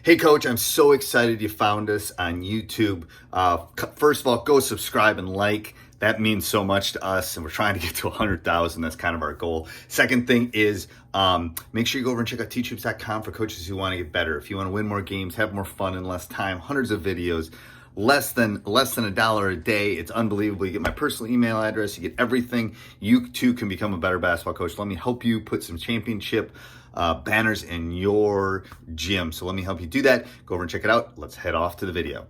Hey, Coach, I'm so excited you found us on YouTube. First of all, go subscribe and like. That means so much to us, and we're trying to get to 100,000. That's kind of our goal. Second thing is make sure you go over and check out teachhoops.com for coaches who want to get better. If you want to win more games, have more fun in less time, hundreds of videos, less than $1 a day. It's unbelievable. You get my personal email address. You get everything. You too can become a better basketball coach. Let me help you put some championship banners in your gym. So let me help you do that. Go over and check it out. Let's head off to the video.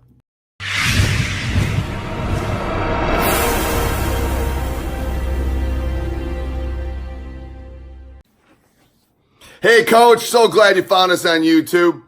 Hey, Coach, so glad you found us on YouTube.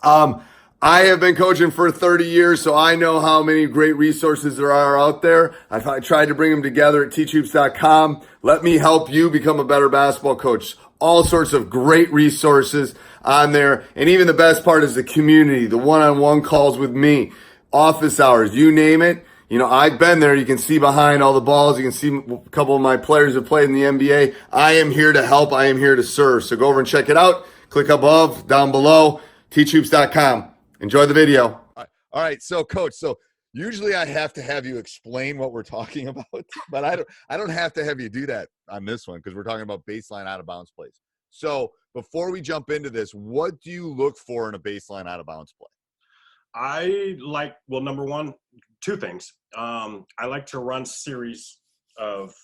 I have been coaching for 30 years, so I know how many great resources there are out there. I tried to bring them together at teachhoops.com. Let me help you become a better basketball coach. All sorts of great resources on there. And even the best part is the community, the one-on-one calls with me, office hours, you name it. You know, I've been there. You can see behind all the balls. You can see a couple of my players have played in the NBA. I am here to help. I am here to serve. So go over and check it out. Click above, down below, teachhoops.com. Enjoy the video. All right. So, Coach, usually I have to have you explain what we're talking about, but I don't have to have you do that on this one because we're talking about baseline out of bounds plays. So before we jump into this, what do you look for in a baseline out of bounds play? Number one, two things. I like to run series of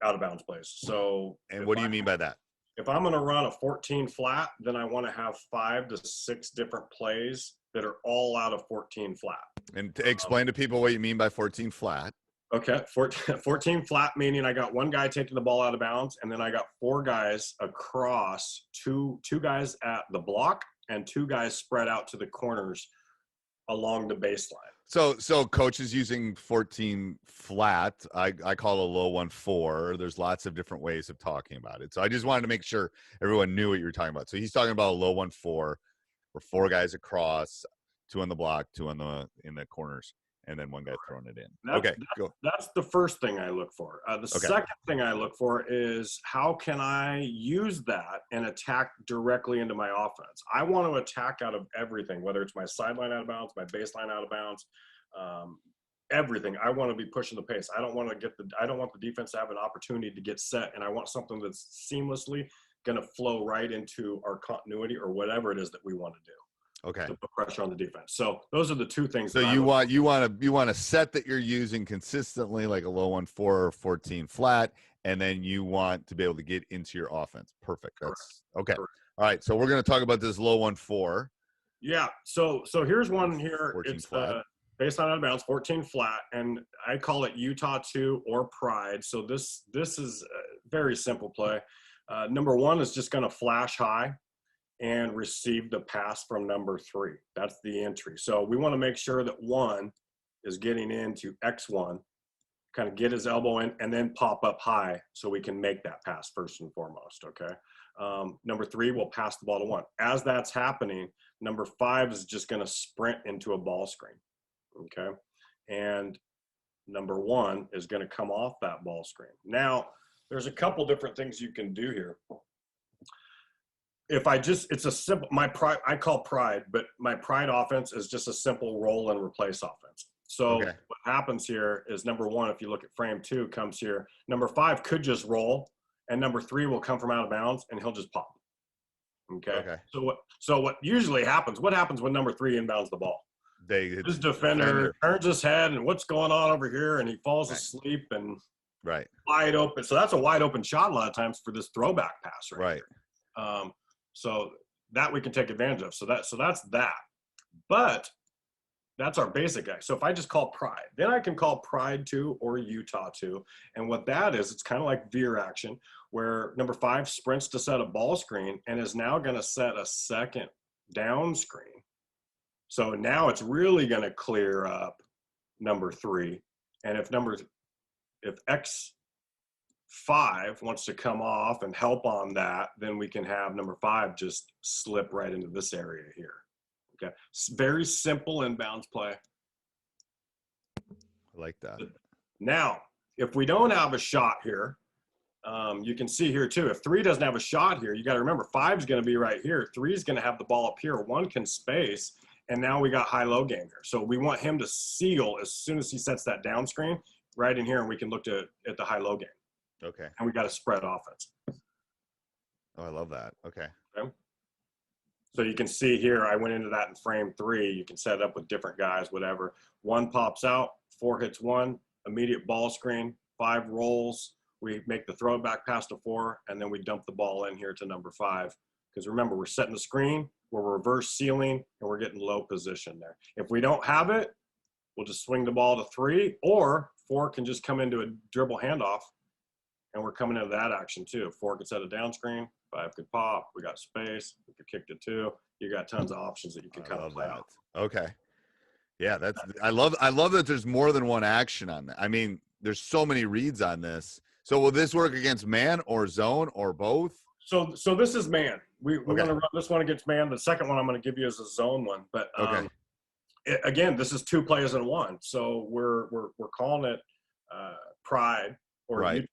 out of bounds plays. So, and what do you mean by that? If I'm going to run a 14 flat, then I want to have 5 to 6 different plays that are all out of 14 flat. And to explain to people what you mean by 14 flat. Okay, 14 flat meaning I got one guy taking the ball out of bounds, and then I got 4 guys across, two guys at the block, and 2 guys spread out to the corners along the baseline. So Coach is using 14 flat. I call a low 1-4. There's lots of different ways of talking about it. So I just wanted to make sure everyone knew what you were talking about. So he's talking about a low 1-4, where 4 guys across, 2 on the block, 2 in the corners, and then 1 guy throwing it in. Go. That's the first thing I look for. Second thing I look for is how can I use that and attack directly into my offense. I want to attack out of everything, whether it's my sideline out of bounds, my baseline out of bounds, everything. I want to be pushing the pace. I don't want the defense to have an opportunity to get set, and I want something that's seamlessly going to flow right into our continuity or whatever it is that we want to do. Okay. To put pressure on the defense. So those are the two things. So you want a set that you're using consistently, like a low 1-4 or 14 flat, and then you want to be able to get into your offense. Perfect. That's okay. Correct. All right. So we're going to talk about this low 1-4. Yeah. So here's one here. 14 it's flat. Baseline out of bounds, 14 flat, and I call it Utah 2 or Pride. So this is a very simple play. Number 1 is just going to flash high and receive the pass from number 3. That's the entry. So we want to make sure that 1 is getting into X1, kind of get his elbow in, and then pop up high so we can make that pass first and foremost, okay? Number 3 will pass the ball to 1. As that's happening, number 5 is just going to sprint into a ball screen, okay? And number 1 is going to come off that ball screen. Now, there's a couple different things you can do here. It's a simple, I call Pride, but my Pride offense is just a simple roll and replace offense. So What happens here is number 1, if you look at frame 2, comes here. Number 5 could just roll, and number 3 will come from out of bounds, and he'll just pop. Okay. So what usually happens? What happens when number 3 inbounds the ball? His defender turns his head, and what's going on over here? And he falls asleep and wide open. So that's a wide open shot a lot of times for this throwback pass, right? So that we can take advantage of. So that's that. But that's our basic guy. So if I just call Pride, then I can call Pride 2 or Utah 2. And what that is, it's kind of like veer action, where number 5 sprints to set a ball screen and is now going to set a second down screen. So now it's really going to clear up number 3. And if X5 wants to come off and help on that, then we can have number 5 just slip right into this area here. Okay. Very simple inbounds play. I like that. Now, if we don't have a shot here, You can see here too, if 3 doesn't have a shot here, you got to remember 5 is going to be right here. 3 is going to have the ball up here. 1 can space. And now we got high-low game here. So we want him to seal as soon as he sets that down screen right in here, and we can look at the high-low game. Okay. And we got a spread offense. Oh, I love that. Okay. So you can see here, I went into that in frame 3. You can set it up with different guys, whatever. 1 pops out, 4 hits 1, immediate ball screen, 5 rolls. We make the throw it back pass to 4, and then we dump the ball in here to number 5. Because remember, we're setting the screen, we're reverse sealing, and we're getting low position there. If we don't have it, we'll just swing the ball to 3, or 4 can just come into a dribble handoff, and we're coming into that action too. 4 could set a down screen, 5 could pop, we got space, we could kick to 2. You got tons of options that you can kind of play out. Okay. Yeah, I love that there's more than one action on that. I mean, there's so many reads on this. So will this work against man or zone or both? So this is man. We're going to run this one against man. The second one I'm going to give you is a zone one. But again, this is 2 plays in 1. So we're calling it pride or Utah.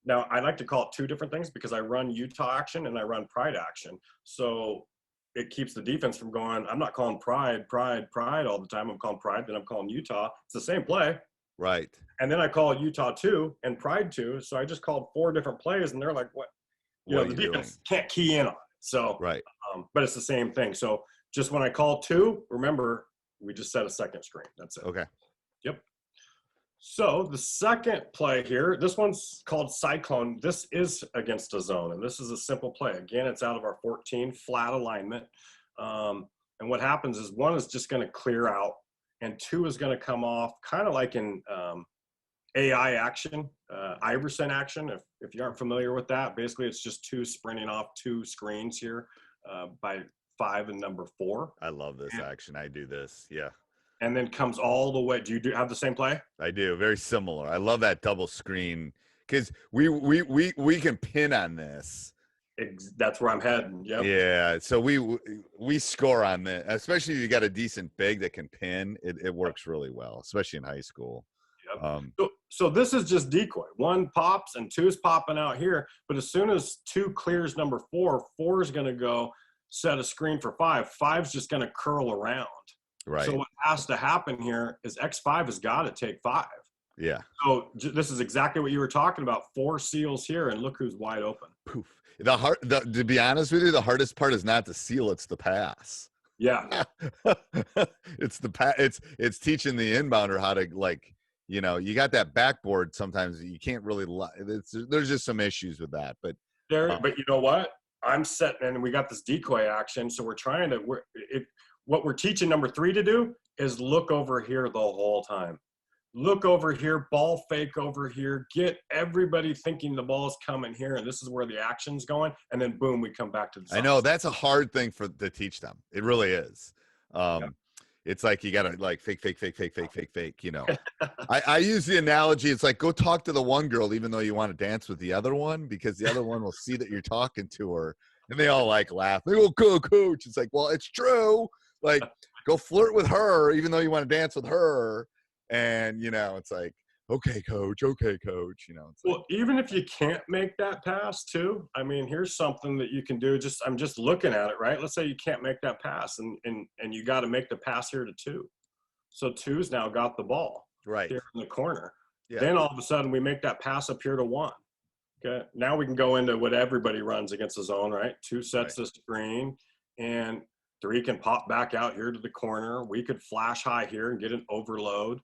Now, I like to call it 2 different things because I run Utah action and I run pride action. So it keeps the defense from going, I'm not calling pride all the time. I'm calling pride, then I'm calling Utah. It's the same play. Right. And then I call it Utah 2 and pride 2. So I just called 4 different plays, and they're like, what? The defense can't key in on it. So, but it's the same thing. So just when I call 2, remember, we just set a second screen. That's it. Okay. Yep. So the second play here, this one's called Cyclone. This is against a zone, and this is a simple play. Again, it's out of our 14 flat alignment. And what happens is 1 is just going to clear out, and 2 is going to come off, kind of like in AI action, Iverson action. If you aren't familiar with that, basically it's just 2 sprinting off 2 screens here by 5 and number 4. I love this action. I do this. Yeah. And then comes all the way. Do you have the same play? I do. Very similar. I love that double screen because we can pin on this. That's where I'm heading. Yep. Yeah. So we score on this, especially if you got a decent big that can pin. It works really well, especially in high school. Yep. So this is just decoy. 1 pops and 2 is popping out here. But as soon as 2 clears number 4, 4 is going to go set a screen for 5. 5's just going to curl around. Right. So what has to happen here is X5 has got to take 5. Yeah. So this is exactly what you were talking about. 4 seals here, and look who's wide open. Poof. To be honest with you, the hardest part is not to seal; it's the pass. Yeah. It's teaching the inbounder how to, like, you got that backboard. Sometimes you can't really. There's just some issues with that, but but you know what? I'm setting, and we got this decoy action, so we're trying to. What we're teaching number 3 to do is look over here the whole time. Look over here, ball fake over here, get everybody thinking the ball's coming here, and this is where the action's going, and then boom, we come back to the side. I know that's a hard thing to teach them. It really is. It's like you gotta like fake. I use the analogy. It's like go talk to the one girl even though you want to dance with the other one, because the other one will see that you're talking to her, and they all like laugh. They go, "Go, coach." It's like, well, it's true. Like, go flirt with her even though you want to dance with her. And, it's like, okay, coach. Well, even if you can't make that pass too, I mean, here's something that you can do. I'm just looking at it, right? Let's say you can't make that pass and you got to make the pass here to 2. So 2's now got the ball right here in the corner. Yeah. Then all of a sudden we make that pass up here to 1. Okay. Now we can go into what everybody runs against the zone, right? 2 sets the screen, and 3 can pop back out here to the corner. We could flash high here and get an overload.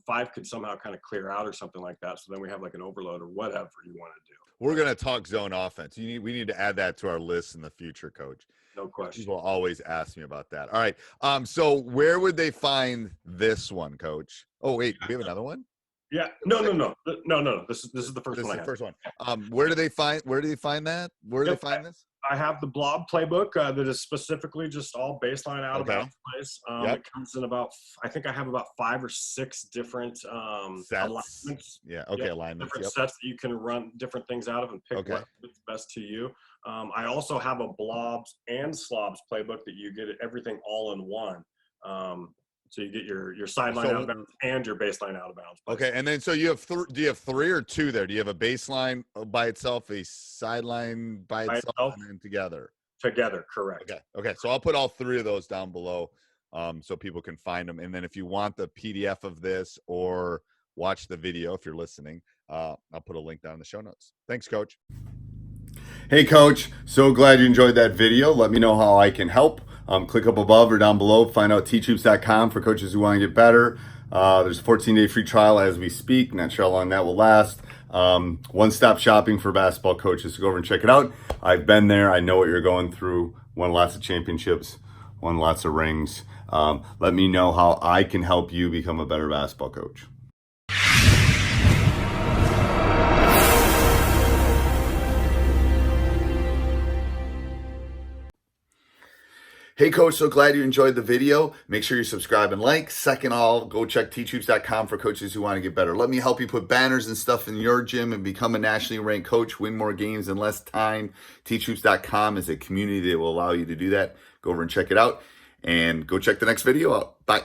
5 could somehow kind of clear out or something like that. So then we have like an overload or whatever you want to do. We're going to talk zone offense. We need to add that to our list in the future, Coach. No question. People always ask me about that. All right. So where would they find this one, Coach? Oh, wait, we have another one? Yeah. No. This is the first one. This is the first one. Where do they find that? Where do they find this? I have the BLOB playbook that is specifically just all baseline out of bounds plays. It comes in I think I have about 5 or 6 different alignments. Yeah. Okay. Alignments. Different sets that you can run different things out of and pick what's best to you. I also have a BLOBs and SLOBs playbook that you get everything all in one. So you get your sideline out of bounds and your baseline out of bounds. Okay, and then so you have do you have 3 or 2 there? Do you have a baseline by itself, a sideline by itself, and then together? Together, correct. Okay. So I'll put all 3 of those down below, so people can find them. And then if you want the PDF of this or watch the video, if you're listening, I'll put a link down in the show notes. Thanks, Coach. Hey, Coach. So glad you enjoyed that video. Let me know how I can help. Click up above or down below. Find out teachhoops.com for coaches who want to get better. There's a 14-day free trial as we speak. Not sure how long that will last. One-stop shopping for basketball coaches. So go over and check it out. I've been there. I know what you're going through. Won lots of championships. Won lots of rings. Let me know how I can help you become a better basketball coach. Hey, Coach, so glad you enjoyed the video. Make sure you subscribe and like. Second all, go check teachhoops.com for coaches who want to get better. Let me help you put banners and stuff in your gym and become a nationally ranked coach, win more games in less time. Teachhoops.com is a community that will allow you to do that. Go over and check it out and go check the next video out. Bye.